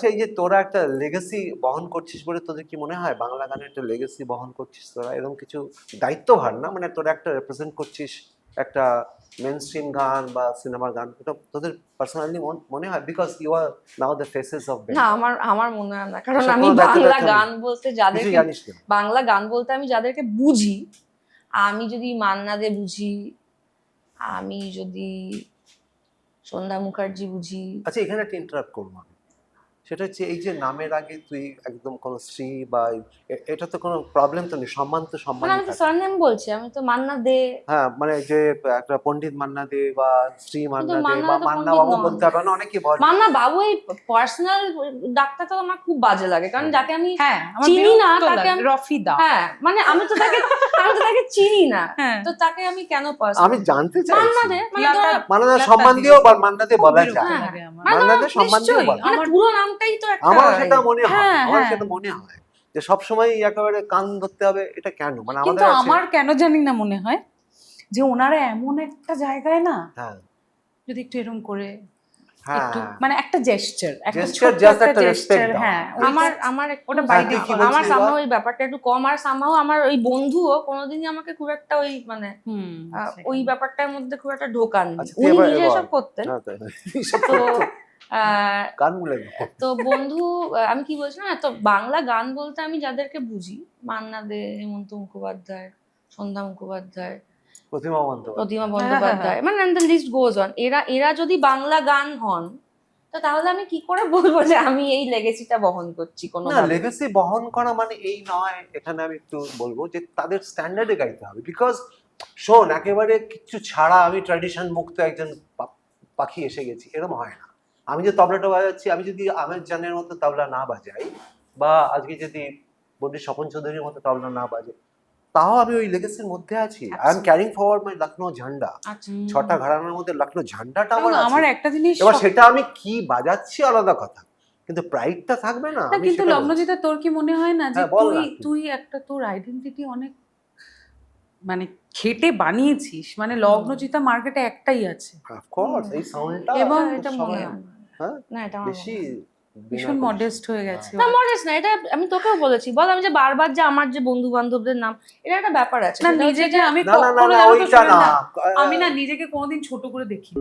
আচ্ছা, এই যে তোরা একটা লেগেসি বহন করছিস বলে তোদের কি মনে হয় বাংলা গানের একটা লেগেসি বহন করছিস তোরা, এরকম কিছু দায়িত্বভার না, মানে তোরা একটা রিপ্রেজেন্ট করছিস একটা মেন স্ট্রিম গান বা সিনেমার গান, এটা তোদের পার্সোনালি মনে হয়? Because you are now the faces of না, বেঙ্গল। আমার মনে হয় না, কারণ এসব আমি কোনো দায়িত্ব বাংলা টায়িত্ব নেই? গান বলতে কিছু যাদেরকে জানিস না? বাংলা গান বলতে আমি যাদেরকে বুঝি, আমি যদি মান্না দে বুঝি, আমি যদি সন্ধ্যা মুখার্জি বুঝি। আচ্ছা, এখানে একটা ইন্টারাপ্ট করবো আমি। সেটা হচ্ছে এই যে নামের আগে তুই একদম কোনো শ্রী বা এটা তো কোনো প্রবলেম তো নেই, সম্মান তো মানে সম্মানই আমি তো থাকে। সারনেম বলছি, আমি তো মান্না দে। হ্যাঁ, মানে যে একটা পণ্ডিত মান্না দে বা শ্রী কিন্তু মান্না দে মান্না বা তো মান্না পণ্ডিত বাবু নন। বলতে হবে না, অনেকে বলে। মান্না বাবু এই পার্সোনাল ডাকটা তো আমার খুব বাজে লাগে, কারণ যাকে আমি হ্যাঁ আমার চিনি না বিরক্ত তাকে লাগে, আমি, রফিদা। হ্যাঁ মানে আমি তো তাকে চিনি না, হ্যাঁ। তো তাকে আমি কেন আমি পার্সোনাল জানতে মান্না চাইছি দে, মানে লতা, মান্না দে লতা সম্মান দি দিয়েও রকম। মান্না দে খুব বলা বিরক্ত যায়। লাগে আমার। মানে মান্না দে সম্মান দিয়েও নিশ্চয়ই, বলা যায়। মানে আমার পুরো নামটাই তো একটা আমার সেটা মনে হয়, হ্যাঁ, আমার হ্যাঁ। সেটা মনে হয় যে সবসময় একেবারে কান ধরতে হবে, এটা কেন? মানে কিন্তু আমাদের আছে। আমার কেন জানি না মনে হয় যে ওনারা এমন একটা জায়গায় না, হ্যাঁ যদি একটু এরকম করে হ্যাঁ, একটু মানে একটা জেস্টার, একটা Gesture, ছোট্ট just একটা একটা respect জেস্টার, দেওয়া। হ্যাঁ আমার ওটা একটু by হ্যাঁ, তুই কি default। আমার বলছিলি সামহাও বল? ওই ব্যাপারটা একটু কম, আর সামহাও আমার ওই বন্ধুও কোনোদিনই আমাকে খুব একটা ওই মানে ওই ব্যাপারটার মধ্যে খুব একটা ঢোকাননি। আচ্ছা, তুই উনি এবার নিজে বল। এসব করতেন। হ্যাঁ, তাই। এইসব তো করতো। আহ, কান মুলে দাও। তো বন্ধু, আমি কি বলছিলাম, তো বাংলা গান বলতে আমি যাদেরকে বুঝি, মান্না দে, হেমন্ত মুখোপাধ্যায়, সন্ধ্যা মুখোপাধ্যায়, প্রতিমা বন্দ্যোপাধ্যায়। প্রতিমা বন্দ্যোপাধ্যায়, মানে দ্য লিস্ট গোজ অন, এরা যদি বাংলা গান হন, তো তাহলে আমি কি করে বলবো যে আমি এই লেগেসিটা বহন করছি কোনো না, লেগেসি বহন করা মানে এই নয়, এখানে আমি একটু বলবো যে তাদের স্ট্যান্ডার্ডে গাইতে হবে। বিকজ শোন, একেবারে কিছু ছাড়া আমি ট্র্যাডিশন মুক্ত একজন পাখি এসে গেছি, এরকম হয় না। আমি যে তবলাটা বাজাচ্ছি, আমি যদি আমের জানের মতো তবলা না বাজাই, বা আজকে যদি বন্ডিত স্বপন চৌধুরীর মতো তবলা না বাজে, তাও আমি ওই লেগেসির মধ্যে আছি। আই এম ক্যারিং ফরওয়ার্ড মাই লখনৌ ঝান্ডা। ছটা ঘরানার মধ্যে লখনৌ ঝান্ডাটা আমার আছে। আমার একটা জিনিস এবার সেটা আমি কি বাজাচ্ছি আলাদা কথা, কিন্তু প্রাইডটা থাকবে না? না, আমি কিন্তু সেটা বলছি। লগ্নজিতা তোর কি মনে হয় না যে হ্যাঁ, বল তুই না। তুই একটা তোর আইডেন্টিটি অনেক মানে খেটে বানিয়েছিস, মানে লগ্নজিতা মার্কেটে একটাই আছে অফকোর্স এই সাউন্ডটা এবং এটা মনে সবাই, হয় না। হ্যাঁ, না, এটা আমার বেশি মনে হয় না। ভীষণ মডেস্ট হয়ে গেছে না, মডেস্ট না, এটা আমি তোকেও বলেছি, বল, আমি যে বারবার যে আমার যে বন্ধু বান্ধবদের নাম, এটা একটা ব্যাপার আছে, না সেটা হচ্ছে নিজেকে যে আমি না না না কখনো না, জানো তো ওইটা না। সুরেন্দা, আমি না নিজেকে কোনোদিন ছোট করে দেখি।